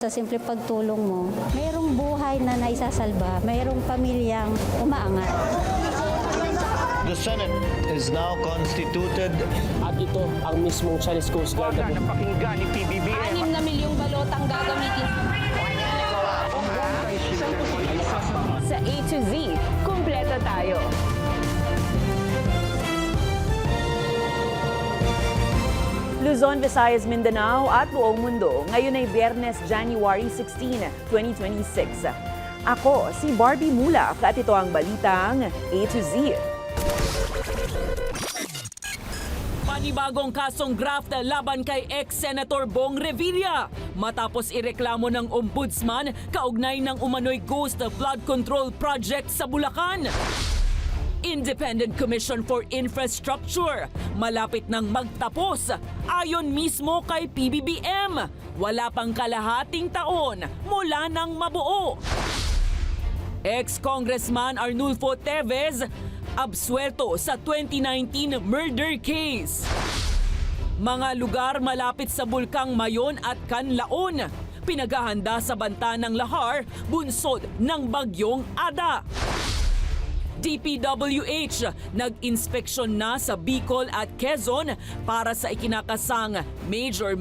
Sa simple pagtulong mo, mayroong buhay na naisasalba, mayroong pamilyang umaangat. The Senate is now constituted. At ito ang mismong Chinese Coast Guard. Huwag na pakinggan ni PBBM. 6 na milyong balotang gagamitin. Sa A to Z, kumpleto tayo. Luzon, Visayas, Mindanao at buong mundo. Ngayon ay Biyernes, January 16, 2026. Ako, si Barbie Mulak at ito ang balitang A to Z. Panibagong kasong graft laban kay ex-Senator Bong Revilla matapos ireklamo ng Ombudsman kaugnay ng umano'y ghost flood control project sa Bulacan. Independent Commission for Infrastructure malapit nang magtapos ayon mismo kay PBBM. Wala pang kalahating taon mula nang mabuo. Ex-Congressman Arnulfo Teves absuelto sa 2019 murder case. Mga lugar malapit sa Bulkang Mayon at Canlaon pinaghahanda sa banta ng lahar bunsod ng bagyong Ada. DPWH nag-inspeksyon na sa Bicol at Quezon para sa ikinakasang major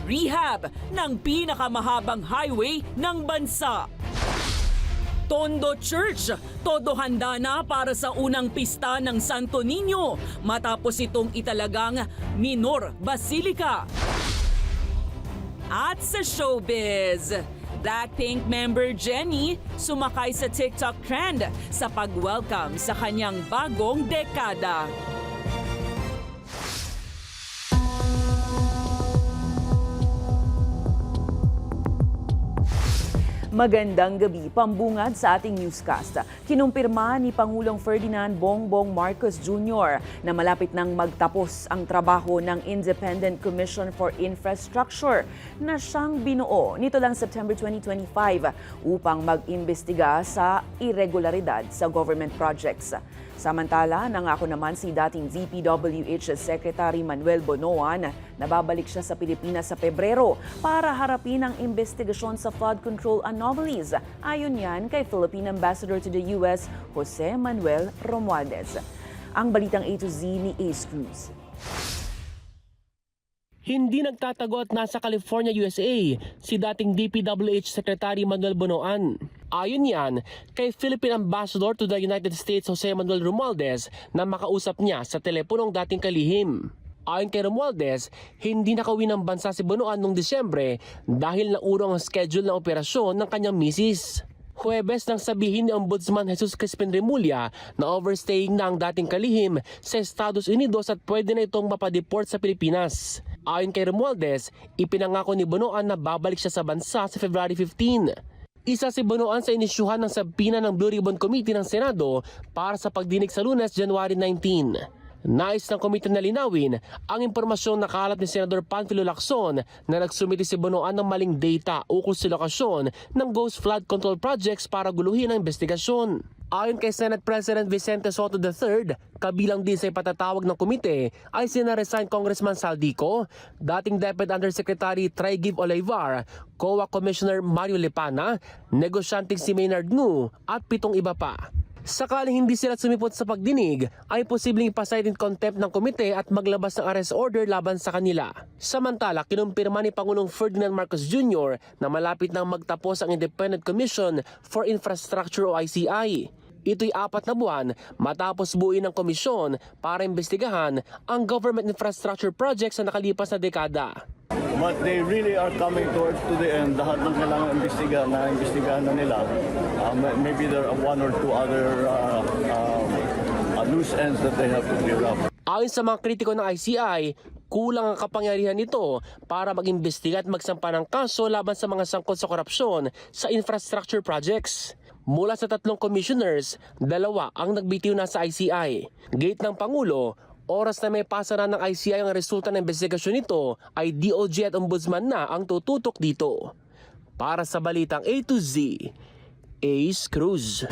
rehab ng pinakamahabang highway ng bansa. Tondo Church, todo handa na para sa unang pista ng Santo Niño matapos itong italagang minor basilika. At sa showbiz, Blackpink member Jennie sumakay sa TikTok trend sa pag-welcome sa kanyang bagong dekada. Magandang gabi, pambungad sa ating newscast. Kinumpirma ni Pangulong Ferdinand Bongbong Marcos Jr. na malapit nang magtapos ang trabaho ng Independent Commission for Infrastructure na siyang binuo nito lang September 2025 upang mag-imbestiga sa irregularidad sa government projects. Samantala, nangako naman si dating DPWH Secretary Manuel Bonoan na babalik siya sa Pilipinas sa Pebrero para harapin ang investigasyon sa flood control anomalies. Ayon yan kay Philippine Ambassador to the US, Jose Manuel Romualdez. Ang balitang A to Z ni Ace Cruz. Hindi nagtatago at nasa California, USA si dating DPWH Secretary Manuel Bonoan. Ayon yan kay Philippine Ambassador to the United States Jose Manuel Romualdez na makausap niya sa teleponong dating kalihim. Ayon kay Romualdez, hindi nakauwi ng bansa si Bonoan noong Disyembre dahil naurong ang schedule ng operasyon ng kanyang misis. Huwebes nang sabihin ni Ombudsman Jesus Crispin Remulla na overstaying na ang dating kalihim sa Estados Unidos at pwede na itong mapadeport sa Pilipinas. Ayon kay Romualdez, ipinangako ni Bonoan na babalik siya sa bansa sa February 15. Isa si Bonoan sa inisyuhan ng sabina ng Blue Ribbon Committee ng Senado para sa pagdinig sa Lunes, January 19. Nais ng komite na linawin ang impormasyong nakalat ni Senador Panfilo Lacson na nagsumiti si Bonoan ng maling data ukol sa lokasyon ng ghost flood control projects para guluhin ang investigasyon. Ayon kay Senate President Vicente Soto III, kabilang din sa ipatatawag ng komite ay sina resigned Congressman Saldico, dating Deputy Undersecretary Trygib Olivar, COA Commissioner Mario Lepana, negosyanteng si Maynard Ngu at 7 iba pa. Sakaling hindi sila sumipot sa pagdinig, ay posibleng ipasite in contempt ng komite at maglabas ng arrest order laban sa kanila. Samantala, kinumpirma ni Pangulong Ferdinand Marcos Jr. na malapit nang magtapos ang Independent Commission for Infrastructure o ICI. Ito'y 4 na buwan matapos buuin ng komisyon para imbestigahan ang government infrastructure projects sa nakalipas na dekada. But they really are coming towards to the end. Lahat ng kailangan imbestigahan na nila. Maybe there are 1 or 2 other loose ends that they have to clear up. Ayon sa mga kritiko ng ICI, kulang ang kapangyarihan nito para mag-imbestiga at magsampa ng kaso laban sa mga sangkot sa korupsyon sa infrastructure projects. Mula sa 3 commissioners, 2 ang nagbitiw na sa ICI. Gate ng Pangulo, oras na may pasa na ng ICI ang resulta ng investigasyon nito ay DOJ at Ombudsman na ang tututok dito. Para sa balitang A to Z, Ace Cruz.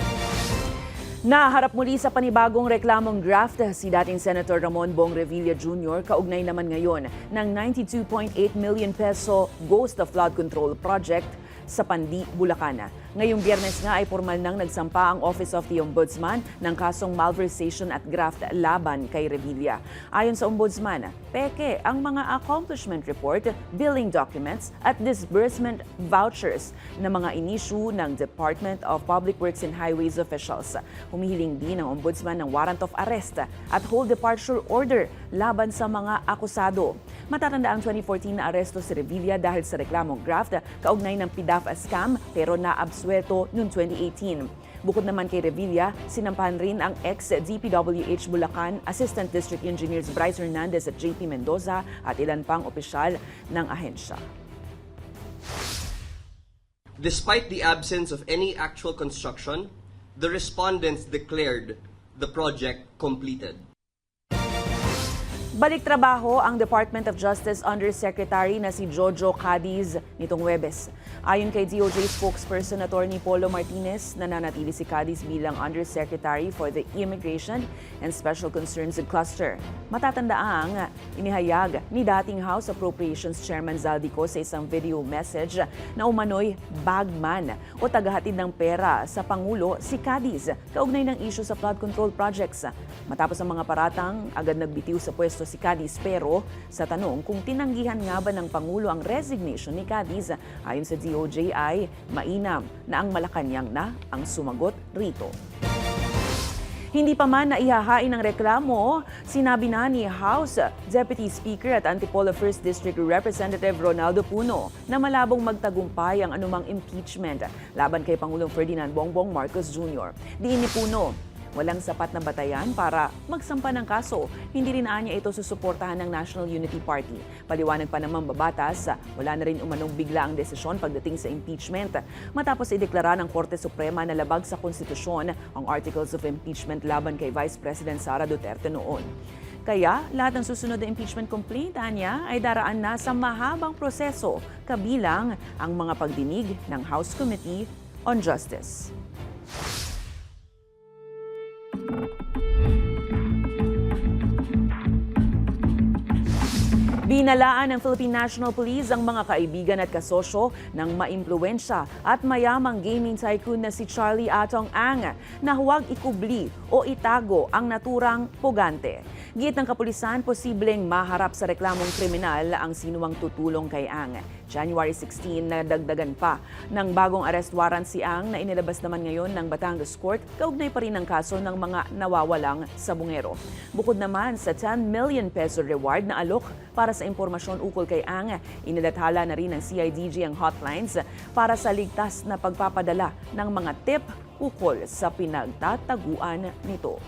Naharap muli sa panibagong reklamong draft si dating Senator Ramon Bong Revilla Jr. kaugnay naman ngayon ng 92.8 million peso Ghost of Flood Control Project sa Pandi, Bulacan. Ngayong Biyernes nga ay formal nang nagsampa ang Office of the Ombudsman ng kasong malversation at graft laban kay Revilla. Ayon sa Ombudsman, peke ang mga accomplishment report, billing documents at disbursement vouchers na mga inisyu ng Department of Public Works and Highways officials. Humihiling din ang Ombudsman ng warrant of arrest at hold departure order laban sa mga akusado. Matatanda ang 2014 na aresto si Revilla dahil sa reklamong graft kaugnay ng PDAF scam pero naabsuelto noong 2018. Bukod naman kay Revilla, sinampahan rin ang ex-DPWH Bulacan Assistant District Engineers Bryce Hernandez at JP Mendoza at ilan pang opisyal ng ahensya. Despite the absence of any actual construction, the respondents declared the project completed. Balik trabaho ang Department of Justice Undersecretary na si Jojo Cadiz nitong Huwebes. Ayon kay DOJ spokesperson Attorney Polo Martinez, nananatili si Cadiz bilang Undersecretary for the Immigration and Special Concerns Cluster. Matatandaang inihayag ni dating House Appropriations Chairman Zaldico sa isang video message na umano'y bagman o tagahatid ng pera sa Pangulo si Cadiz kaugnay ng issue sa flood control projects. Matapos ang mga paratang, agad nagbitiw sa pwesto si Cadiz pero sa tanong kung tinanggihan nga ba ng Pangulo ang resignation ni Cadiz, ayon sa DOJ ay mainam na ang Malacanang na ang sumagot rito. Hindi pa man naihahain ng reklamo, sinabi na ni House Deputy Speaker at Antipolo 1st District Representative Ronaldo Puno na malabong magtagumpay ang anumang impeachment laban kay Pangulong Ferdinand Bongbong Marcos Jr. Diin ni Puno, walang sapat na batayan para magsampa ng kaso. Hindi rin anya ito susuportahan ng National Unity Party. Paliwanag pa naman babatas, wala na rin umanong bigla ang desisyon pagdating sa impeachment. Matapos ideklara ng Korte Suprema na labag sa konstitusyon ang Articles of Impeachment laban kay Vice President Sara Duterte noon. Kaya lahat ng susunod na impeachment complaint niya ay daraan na sa mahabang proseso, kabilang ang mga pagdinig ng House Committee on Justice. Binalaan ng Philippine National Police ang mga kaibigan at kasosyo ng maimpluwensya at mayamang gaming tycoon na si Charlie Atong Ang na huwag ikubli o itago ang naturang pugante. Giit ng kapulisan, posibleng maharap sa reklamong kriminal ang sinuwang tutulong kay Ang. January 16, nadagdagan pa ng bagong arrest warrant si Ang na inilabas naman ngayon ng Batangas Court, kaugnay pa rin ang kaso ng mga nawawalang sabungero. Bukod naman sa 10 million peso reward na alok para sa impormasyon ukol kay Ang, inilathala na rin ng CIDG ang hotlines para sa ligtas na pagpapadala ng mga tip ukol sa pinagtataguan nito.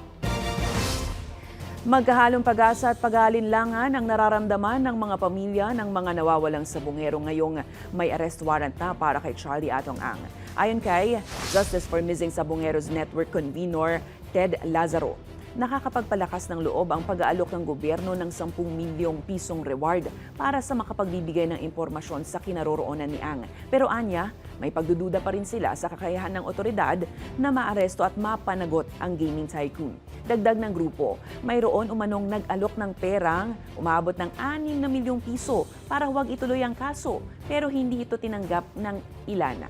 Magkahalong pag-asa at pag-aalinlangan ang nararamdaman ng mga pamilya ng mga nawawalang sabungero ngayong may arrest warrant na para kay Charlie Atong Ang. Ayon kay Justice for Missing Sabungeros Network Convenor Ted Lazaro, nakakapagpalakas ng loob ang pag-aalok ng gobyerno ng 10 milyong pisong reward para sa makapagbibigay ng impormasyon sa kinaroroonan ni Ang. Pero anya, may pagdududa pa rin sila sa kakayahan ng otoridad na maaresto at mapanagot ang gaming tycoon. Dagdag ng grupo, mayroon umanong nag-alok ng perang umabot ng 6 na milyong piso para huwag ituloy ang kaso, pero hindi ito tinanggap ng ilan.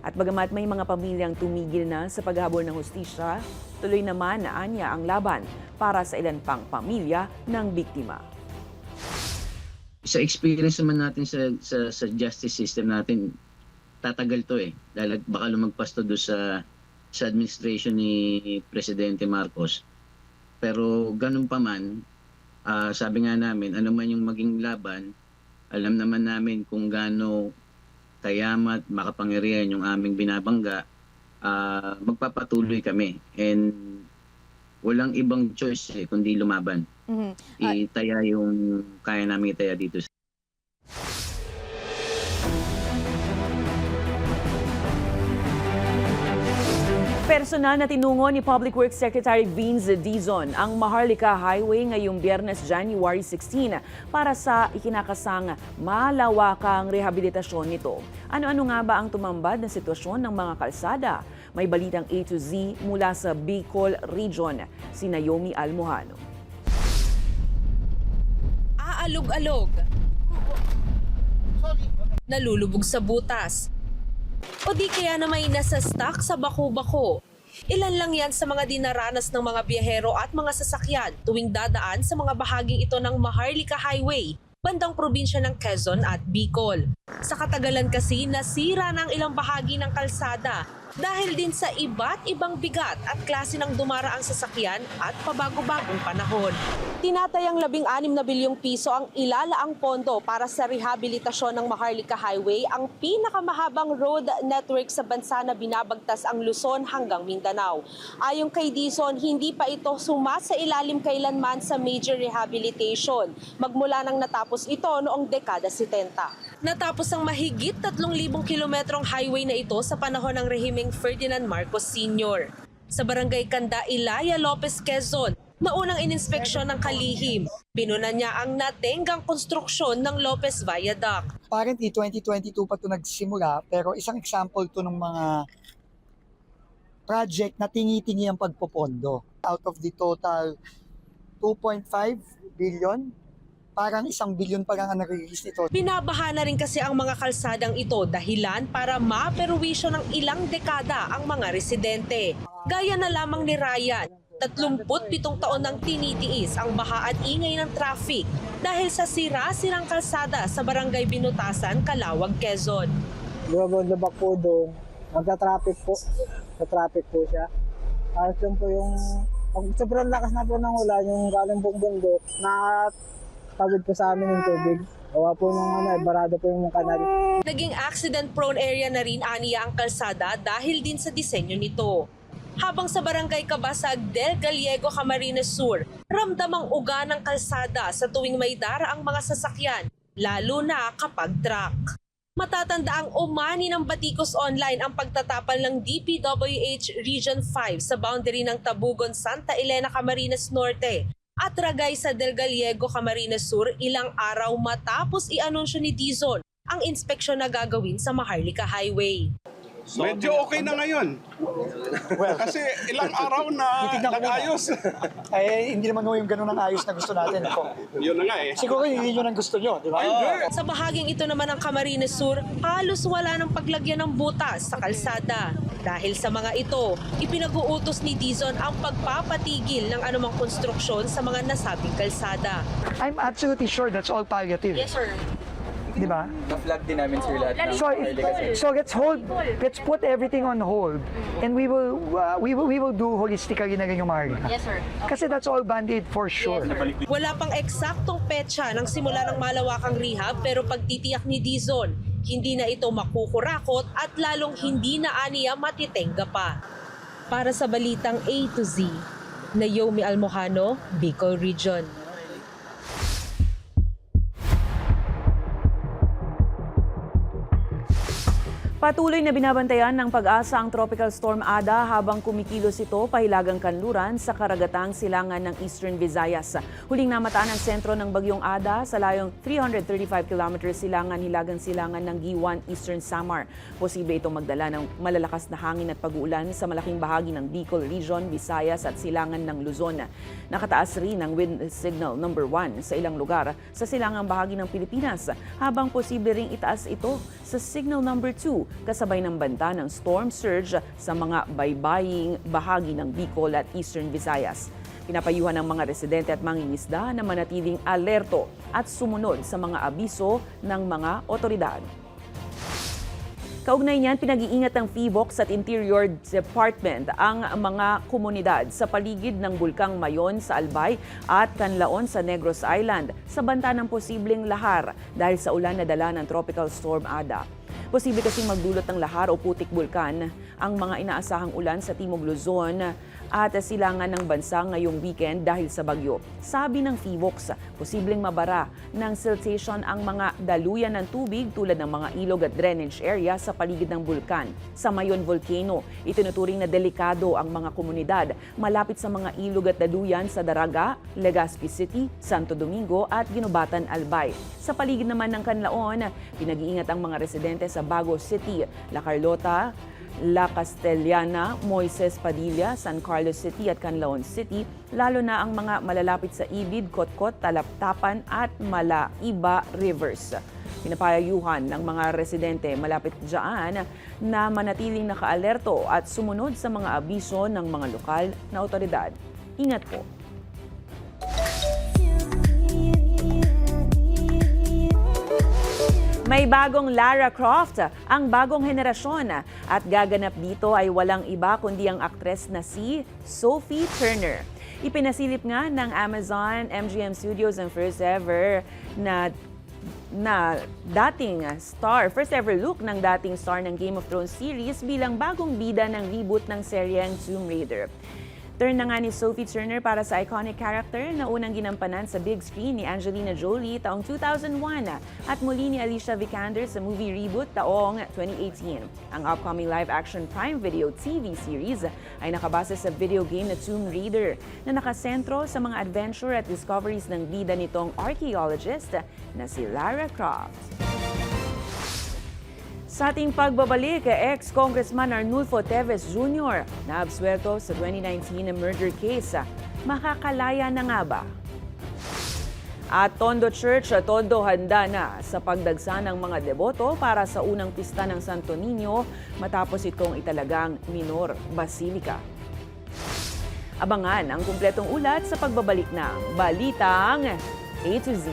At bagamat may mga pamilyang tumigil na sa paghabol ng hustisya, tuloy naman na anya ang laban para sa ilan pang pamilya ng biktima. Sa experience naman natin sa justice system natin, tatagal to dahil baka lumagpas to doon sa administration ni Presidente Marcos. Pero ganun pa man, sabi nga namin, ano man yung maging laban, alam naman namin kung gaano kayamat, makapangyarihan yung aming binabangga, magpapatuloy kami. And walang ibang choice kundi lumaban. Itaya yung kaya namin itaya dito. Personal na tinungo ni Public Works Secretary Vince Dizon ang Maharlika Highway ngayong Biyernes, January 16 para sa ikinakasang malawakang rehabilitasyon nito. Ano-ano nga ba ang tumambad na sitwasyon ng mga kalsada? May balitang A to Z mula sa Bicol Region, si Naomi Almohano. Aalog-alog. Nalulubog sa butas. o di kaya na may nasa-stuck sa bako-bako. Ilan lang yan sa mga dinaranas ng mga biyahero at mga sasakyan tuwing dadaan sa mga bahaging ito ng Maharlika Highway, bandang probinsya ng Quezon at Bicol. Sa katagalan kasi, nasira ng ilang bahagi ng kalsada dahil din sa iba't ibang bigat at klase ng dumaraang sasakyan at pabago-bagong panahon. Tinatayang 16 na bilyong piso ang ilalaang pondo para sa rehabilitasyon ng Maharlika Highway, ang pinakamahabang road network sa bansa na binabagtas ang Luzon hanggang Mindanao. Ayon kay Dizon, hindi pa ito sumasailalim kailanman sa major rehabilitation, magmula nang natapos ito noong dekada 70. Natapos ang mahigit 3,000 kilometrong highway na ito sa panahon ng rehimeng Ferdinand Marcos Sr. Sa barangay Kanda, Ilaya, Lopez, Quezon, naunang ininspeksyon ng kalihim. Pinunan niya ang natenggang konstruksyon ng Lopez Viaduct. Apparently, 2022 pa ito nagsimula, pero isang example to ng mga project na tingi-tingi ang pagpopondo. Out of the total 2.5 billion, parang 1 billion pa lang ang nare-release nito. Binabaha na rin kasi ang mga kalsadang ito dahilan para maperwisyo ng ilang dekada ang mga residente. Gaya na lamang ni Ryan, 37 taon nang tinitiis ang baha at ingay ng traffic dahil sa sira-sirang kalsada sa barangay Binutasan, Calawag, Quezon. Lumabak po doon, magta-traffic po. Sa-traffic po siya. Ayos lang po yung, pag sobrang lakas na po ng ulan, yung galing pong bundok, tawid po sa amin yung tubig. Gawa po ng barado po yung kanal. Naging accident-prone area na rin aniya ang kalsada dahil din sa disenyo nito. Habang sa barangay Kabasag del Gallego, Camarines Sur, ramdam ang uga ng kalsada sa tuwing may daraang mga sasakyan, lalo na kapag truck. Matatanda ang umani ng batikos online ang pagtatapal ng DPWH Region 5 sa boundary ng Tabugon, Santa Elena, Camarines Norte at Ragay sa Del Gallego, Camarines Sur ilang araw matapos i-anunsyo ni Dizon ang inspeksyon na gagawin sa Maharlika Highway. Medyo okay na ngayon. Kasi ilang araw na nag-ayos. Ay, hindi naman yung ganun ang ayos na gusto natin. Yun na nga eh. Siguro hindi yun ang gusto nyo, di ba? Sa bahaging ito naman ng Camarines Sur, halos wala ng paglagyan ng butas sa kalsada. Dahil sa mga ito, ipinag-uutos ni Dizon ang pagpapatigil ng anumang konstruksyon sa mga nasabing kalsada. I'm absolutely sure that's all palliative. Yes, sir. Di ba? Na-flag din namin sir lahat ng So let's put everything on hold and we will do holistically na rin yung Maharlika. Yes, sir. Kasi that's all Band-Aid for sure. Wala pang eksaktong petsa ng simula ng malawakang rehab pero pagtitiyak ni Dizon, hindi na ito makukurakot at lalong hindi na aniya matitenga pa. Para sa balitang A to Z, Naomi Almojano, Bicol Region. Patuloy na binabantayan ng Pag-asa ang Tropical Storm Ada habang kumikilos ito pahilagang kanluran sa karagatang silangan ng Eastern Visayas. Huling namataan ang sentro ng Bagyong Ada sa layong 335 km silangan-hilagang silangan ng Giwan, Eastern Samar. Posible itong magdala ng malalakas na hangin at pag-uulan sa malaking bahagi ng Bicol Region, Visayas at silangan ng Luzon. Nakataas rin ang wind signal number 1 sa ilang lugar sa silangang bahagi ng Pilipinas habang posible ring itaas ito sa signal number 2 kasabay ng banta ng storm surge sa mga baybaying bahagi ng Bicol at Eastern Visayas. Pinapayuhan ng mga residente at mangingisda na manatiling alerto at sumunod sa mga abiso ng mga otoridad. Kaugnay niyan, pinag-iingat ng PHIVOLCS at Interior Department ang mga komunidad sa paligid ng Bulkang Mayon sa Albay at Canlaon sa Negros Island sa banta ng posibleng lahar dahil sa ulan na dala ng Tropical Storm Ada. Posible kasing magdulot ng lahar o putik bulkan ang mga inaasahang ulan sa Timog Luzon at silangan ng bansa ngayong weekend dahil sa bagyo. Sabi ng PHIVOLCS, posibleng mabara ng siltation ang mga daluyan ng tubig tulad ng mga ilog at drainage area sa paligid ng bulkan. Sa Mayon Volcano, itinuturing na delikado ang mga komunidad malapit sa mga ilog at daluyan sa Daraga, Legazpi City, Santo Domingo at Ginubatan, Albay. Sa paligid naman ng Canlaon, pinag-iingat ang mga residente sa Bago City, La Carlota, La Castellana, Moises Padilla, San Carlos City at Canlaon City, lalo na ang mga malalapit sa Ibid, Kotkot, Talaptapan at Malaiba Rivers. Pinapayayuhan ng mga residente malapit dyan na manatiling nakaalerto at sumunod sa mga abiso ng mga lokal na otoridad. Ingat po. May bagong Lara Croft, ang bagong henerasyon, at gaganap dito ay walang iba kundi ang aktres na si Sophie Turner. Ipinasilip nga ng Amazon, MGM Studios ang first ever first ever look ng dating star ng Game of Thrones series bilang bagong bida ng reboot ng seryeng Tomb Raider. Turn na nga ni Sophie Turner para sa iconic character na unang ginampanan sa big screen ni Angelina Jolie taong 2001 at muli ni Alicia Vikander sa movie reboot taong 2018. Ang upcoming live-action Prime Video TV series ay nakabase sa video game na Tomb Raider na nakasentro sa mga adventure at discoveries ng bida nitong archaeologist na si Lara Croft. Sa ating pagbabalik, ex-Congressman Arnulfo Teves Jr. na absuelto sa 2019 na murder case. Makakalaya na nga ba? At Tondo Church, todo handa na sa pagdagsa ng mga deboto para sa unang pista ng Santo Niño matapos itong italagang minor basilika. Abangan ang kumpletong ulat sa pagbabalik ng Balitang A to Z.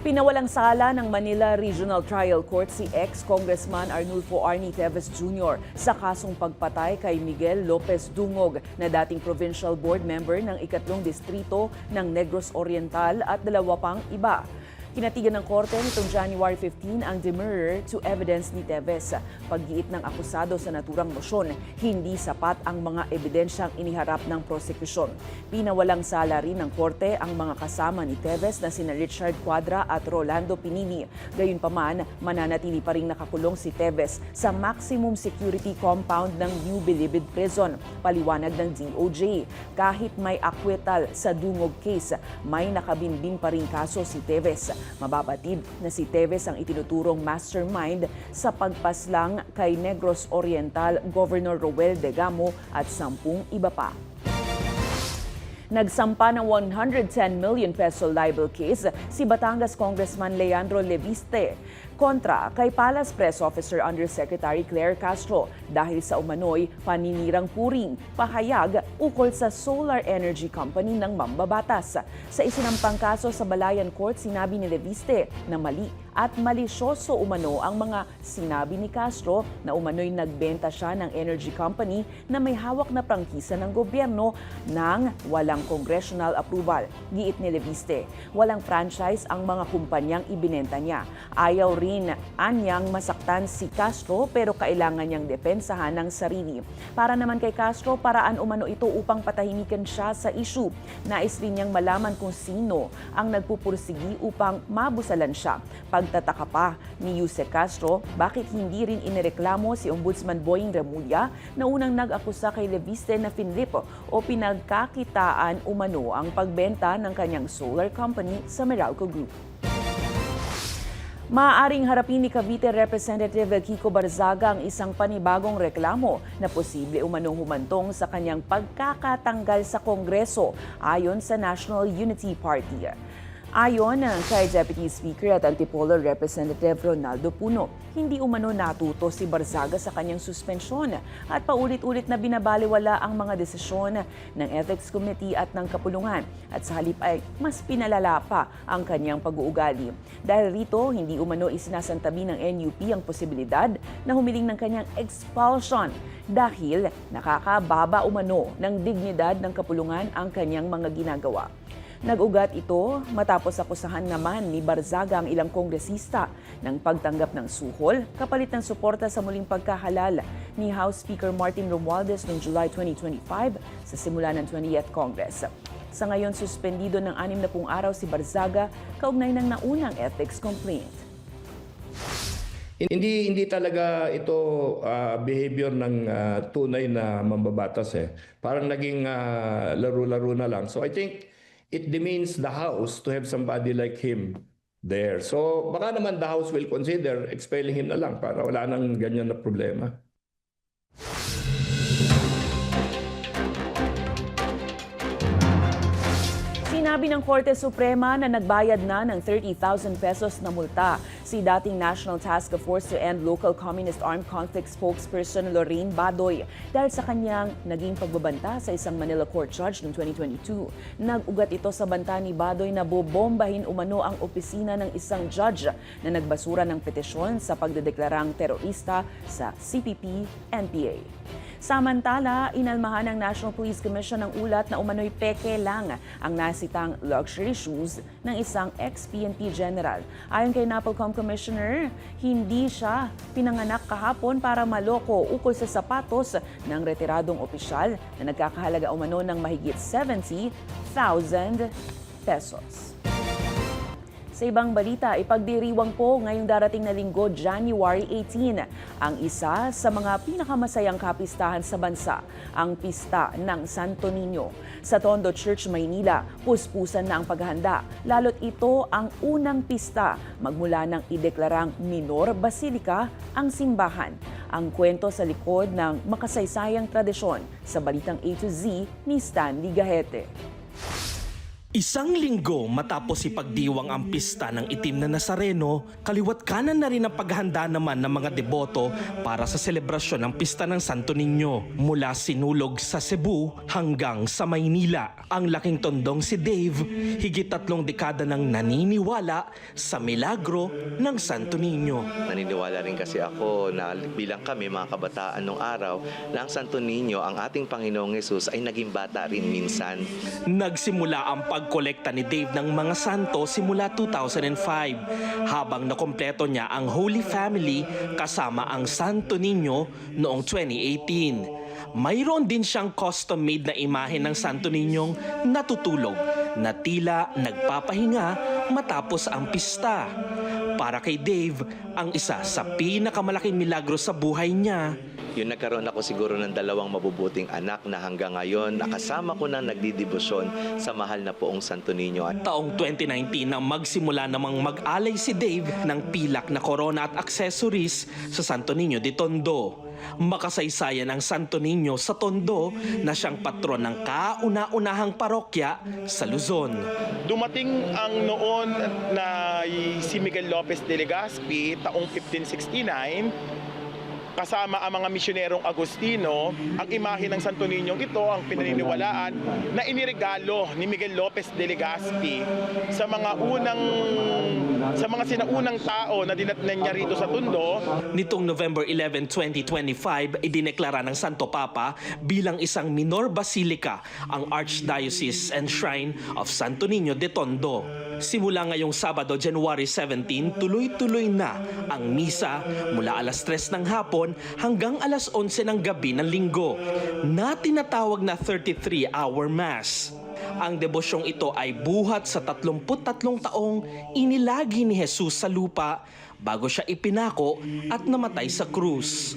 Pinawalang sala ng Manila Regional Trial Court si ex-Congressman Arnulfo Arnie Teves Jr. sa kasong pagpatay kay Miguel Lopez Dungog na dating provincial board member ng 3 distrito ng Negros Oriental at 2 pang iba. Kinatigan ng korte nitong January 15 ang demurrer to evidence ni Teves. Paggiit ng akusado sa naturang motion, hindi sapat ang mga ebidensyang iniharap ng prosekusyon. Pinawalang sala rin ng korte ang mga kasama ni Teves na sina Richard Cuadra at Rolando Pinini. Gayunpaman, mananatili pa rin nakakulong si Teves sa maximum security compound ng New Bilibid Prison, paliwanag ng DOJ. Kahit may acquittal sa Dungog case, may nakabinbing pa rin kaso si Teves. Mababatid na si Teves ang itinuturong mastermind sa pagpaslang kay Negros Oriental Governor Roel Degamo at 10 iba pa. Nagsampa ng 110 million peso libel case si Batangas Congressman Leandro Leviste kontra kay Palace Press Officer Undersecretary Claire Castro dahil sa umano'y paninirang puring pahayag ukol sa solar energy company ng mambabatas. Sa isinampang kaso sa Balayan Court, sinabi ni Leviste na mali at malisyoso umano ang mga sinabi ni Castro na umano'y nagbenta siya ng energy company na may hawak na prangkisa ng gobyerno ng walang congressional approval. Giit ni Leviste, walang franchise ang mga kumpanyang ibinenta niya. Ayaw rin anyang masaktan si Castro pero kailangan niyang depensahan ng sarili. Para naman kay Castro, paraan umano ito upang patahimikan siya sa issue. Nais rin niyang malaman kung sino ang nagpupursigi upang mabusalan siya. Pagtataka pa ni Yuse Castro, bakit hindi rin inireklamo si Ombudsman Boying Remulla na unang nag-akusa kay Leviste na finlip o pinagkakitaan umano ang pagbenta ng kanyang solar company sa Meralco Group. Maaaring harapin ni Cavite Representative Kiko Barzaga ang isang panibagong reklamo na posible umanong humantong sa kanyang pagkakatanggal sa Kongreso ayon sa National Unity Party. Ayon kay Deputy Speaker at Antipolo Representative Ronaldo Puno, hindi umano natuto si Barzaga sa kanyang suspensyon at paulit-ulit na binabaliwala ang mga desisyon ng Ethics Committee at ng Kapulungan at sa halip ay mas pinalala pa ang kanyang pag-uugali. Dahil rito, hindi umano isinasantabi ng NUP ang posibilidad na humiling ng kanyang expulsion dahil nakakababa umano ng dignidad ng Kapulungan ang kanyang mga ginagawa. Nag-ugat ito matapos akusahan naman ni Barzaga ang ilang kongresista ng pagtanggap ng suhol kapalit ng suporta sa muling pagkahalal ni House Speaker Martin Romualdez noong July 2025 sa simula ng 20th Congress. Sa ngayon, suspendido ng 60 araw si Barzaga kaugnay ng naunang ethics complaint. Hindi talaga ito behavior ng tunay na mambabatas eh. Parang naging laro-laro na lang. So I think it demeans the House to have somebody like him there. So baka naman the House will consider expelling him na lang para wala nang ganyan na problema. Sinabi ng Korte Suprema na nagbayad na ng 30,000 pesos na multa si dating National Task Force to End Local Communist Armed Conflict spokesperson Lorraine Badoy dahil sa kanyang naging pagbabanta sa isang Manila court judge noong 2022. Nag-ugat ito sa banta ni Badoy na bobombahin umano ang opisina ng isang judge na nagbasura ng petisyon sa pagdedeklarang terorista sa CPP-NPA. Samantala, inalmahan ng National Police Commission ng ulat na umano'y peke lang ang nasitang luxury shoes ng isang ex-PNP general. Ayon kay NAPOLCOM Commissioner, hindi siya pinanganak kahapon para maloko ukol sa sapatos ng retiradong opisyal na nagkakahalaga umano ng mahigit 70,000 pesos. Sa ibang balita, ipagdiriwang po ngayong darating na linggo, January 18, ang isa sa mga pinakamasayang kapistahan sa bansa, ang Pista ng Santo Niño. Sa Tondo Church, Maynila, puspusan na ang paghahanda. Lalo't ito ang unang pista magmula ng ideklarang minor basilika ang simbahan. Ang kwento sa likod ng makasaysayang tradisyon sa Balitang A to Z ni Stanley Gahete. Isang linggo matapos ipagdiwang ang pista ng itim na Nazareno, kaliwat kanan na rin ang paghahanda naman ng mga deboto para sa selebrasyon ng pista ng Santo Niño. Mula Sinulog sa Cebu hanggang sa Maynila, ang laking tondong si Dave, higit 3 dekada nang naniniwala sa milagro ng Santo Niño. Naniniwala rin kasi ako na bilang kami mga kabataan nung araw na ang Santo Niño, ang ating Panginoong Hesus ay naging bata rin minsan. Nagsimula ang pagkolekta ni Dave ng mga santo simula 2005 habang nakompleto niya ang Holy Family kasama ang Santo Niño noong 2018. Mayroon din siyang custom-made na imahe ng Santo Niñong natutulog na tila nagpapahinga matapos ang pista. Para kay Dave, ang isa sa pinakamalaking milagro sa buhay niya, Yun, nagkaroon ako siguro ng 2 mabubuting anak na hanggang ngayon nakasama ko na nagdidibosyon sa mahal na poong Santo Niño. Taong 2019 nang magsimula namang mag-alay si Dave ng pilak na korona at accessories sa Santo Niño de Tondo. Makasaysayan ang Santo Niño sa Tondo na siyang patron ng kauna-unahang parokya sa Luzon. Dumating ang noon na si Miguel Lopez de Legazpi taong 1569 kasama ang mga misyonerong Agustino. Ang imahe ng Santo Niño ito ang pinaniniwalaan na iniregalo ni Miguel Lopez de Legazpi sa mga sinaunang tao na dinatnan niya rito sa Tondo. Nitong November 11, 2025, idineklara ng Santo Papa bilang isang minor basilika ang Archdiocese and Shrine of Santo Niño de Tondo. Simula ngayong Sabado, January 17, tuloy-tuloy na ang misa mula alas 3 ng hapon hanggang alas 11 ng gabi ng linggo na tinatawag na 33-hour Mass. Ang debosyong ito ay buhat sa 33 taong inilagi ni Jesus sa lupa bago siya ipinako at namatay sa krus.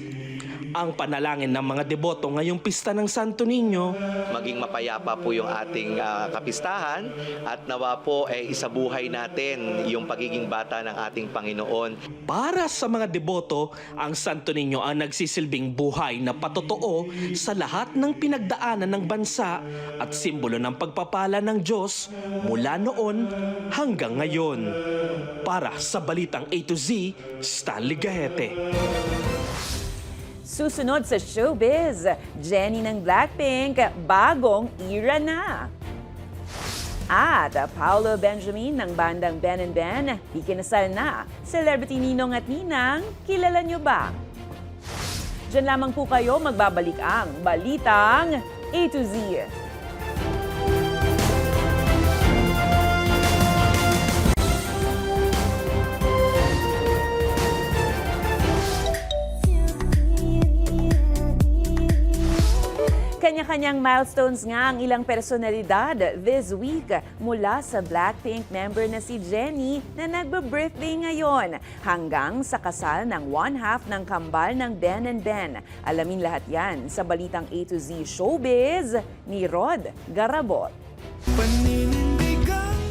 Ang panalangin ng mga deboto ngayong pista ng Santo Niño, maging mapayapa po yung ating kapistahan at nawa po isabuhay natin yung pagiging bata ng ating Panginoon. Para sa mga deboto, ang Santo Niño ang nagsisilbing buhay na patotoo sa lahat ng pinagdaanan ng bansa at simbolo ng pagpapala ng Diyos mula noon hanggang ngayon. Para sa Balitang A to Z, Stanley Gahete. Susunod sa showbiz, Jennie ng Blackpink, bagong era na. At Paolo Benjamin ng bandang Ben and Ben, ikinasal na. Celebrity Ninong at Ninang, kilala nyo ba? Diyan lamang po kayo magbabalik ang Balitang A to Z. Kanya-kanyang milestones nga ang ilang personalidad this week mula sa Blackpink member na si Jennie na nagbe-birthday ngayon hanggang sa kasal ng one-half ng kambal ng Ben and Ben. Alamin lahat yan sa Balitang A to Z Showbiz ni Rod Garabot.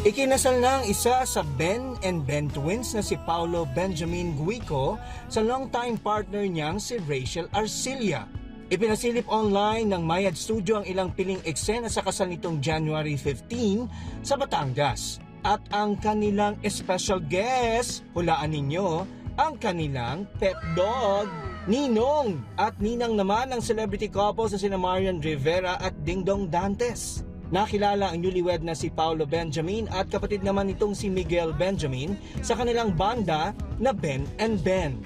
Ikinasal na ang isa sa Ben and Ben twins na si Paulo Benjamin Guico sa longtime partner niyang si Rachel Arcilla. Ipinasilip online ng Mayad Studio ang ilang piling eksena sa kasal nitong January 15 sa Batangas. At ang kanilang special guest, hulaan ninyo, ang kanilang pet dog, Ninong. At ninang naman ang celebrity couple sa sina Marian Rivera at Dingdong Dantes. Nakilala ang newlywed na si Paulo Benjamin at kapatid naman nitong si Miguel Benjamin sa kanilang banda na Ben and Ben.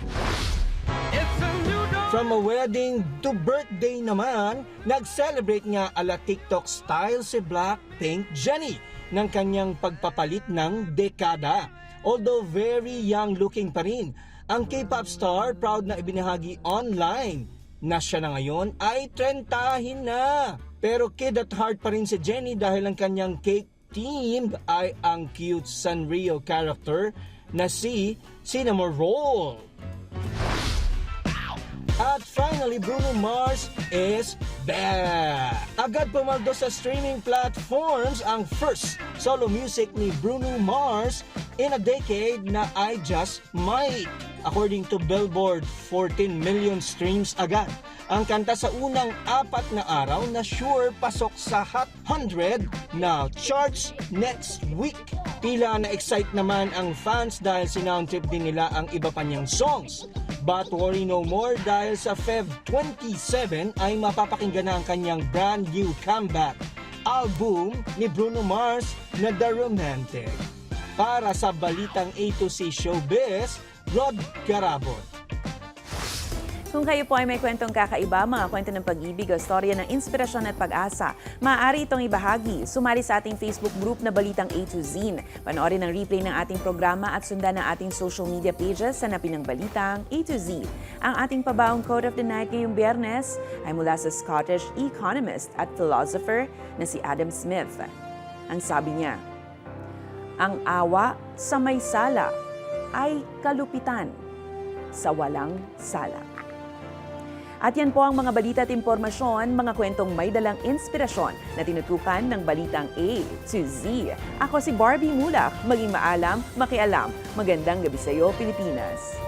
From a wedding to birthday naman, nag-celebrate nga ala TikTok style si Blackpink Jennie ng kanyang pagpapalit ng dekada. Although very young looking pa rin, ang K-pop star proud na ibinahagi online na siya na ngayon ay 30 na. Pero kid at heart pa rin si Jennie dahil ang kanyang cake team ay ang cute Sanrio character na si Cinnamon Roll. At finally, Bruno Mars is back! Agad pumaldo sa streaming platforms ang first solo music ni Bruno Mars in a decade na I Just Might. According to Billboard, 14 million streams agad. Ang kanta sa unang 4 na araw na sure pasok sa Hot 100 na charts next week. Tila na-excite naman ang fans dahil sinoundtrip din nila ang iba pa niyang songs. But worry no more dahil sa Feb 27 ay mapapakinggan na ang kanyang brand new comeback album ni Bruno Mars na The Romantic. Para sa balitang A to C Showbiz, Rod Garabon. Kung kayo po ay may kwentong kakaiba, mga kwento ng pag-ibig o storya ng inspirasyon at pag-asa, maaari itong ibahagi. Sumali sa ating Facebook group na Balitang A to Z. Panoorin ang replay ng ating programa at sundan ang ating social media pages sa napin ng Balitang A to Z. Ang ating pabaong quote of the night ngayong Biyernes ay mula sa Scottish economist at philosopher na si Adam Smith. Ang sabi niya, ang awa sa may sala ay kalupitan sa walang sala. At yan po ang mga balita at impormasyon, mga kwentong may dalang inspirasyon na tinutukan ng Balitang A to Z. Ako si Barbie Mulak, maging maalam, makialam. Magandang gabi sa iyo, Pilipinas.